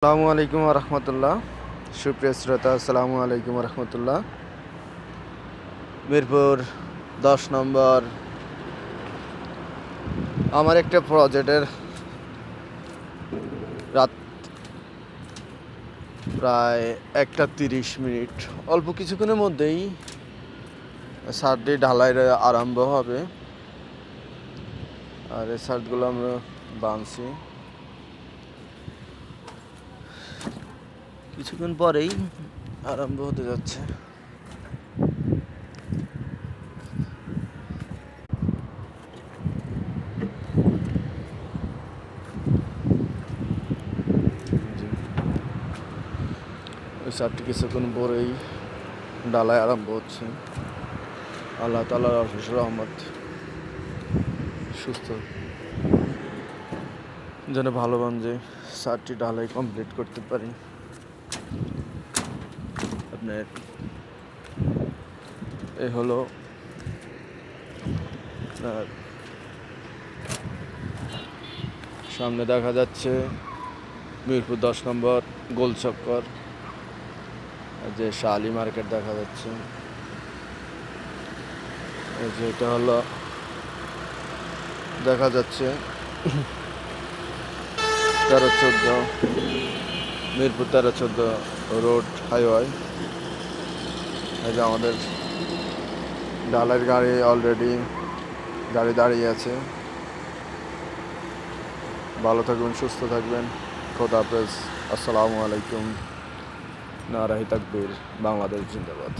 আসসালামু আলাইকুম রহমতুল্লাহ। সুপ্রিয় শ্রোতা, আসসালামু আলাইকুম রহমতুল্লাহ। মিরপুর 10 নম্বর আমার একটা প্রজেক্টের রাত প্রায় 1টা 30 মিনিট, অল্প কিছুক্ষণের মধ্যেই ছাদটি ঢালাইয়ের আরম্ভ হবে। আর এই ছাদগুলো আমরা বাঁধছি, কিছুক্ষণ পরেই আরম্ভ হতে যাচ্ছে। ওই ছাদটি কিছুক্ষণ পরেই ঢালাই আরম্ভ হচ্ছে। আল্লাহ তাআলার অশেষ রহমত, সুস্থ যেন ভালোভাবে ছাদটি ঢালাই কমপ্লিট করতে পারি। আপনার এই হলো আপনার সামনে দেখা যাচ্ছে মিরপুর 10 নম্বর গোল চক্কর, যে শালি মার্কেট দেখা যাচ্ছে। এই যে এটা হলো দেখা যাচ্ছে 13-14 মিরপুর 13-14 রোড হাইওয়ে। এই যে আমাদের ঢালাইয়ের গাড়ি অলরেডি দাঁড়িয়ে আছে। ভালো থাকবেন, সুস্থ থাকবেন। খোদা হাফেজ। আসসালামু আলাইকুম। নারাহি তাকবীর। বাংলাদেশ জিন্দাবাদ।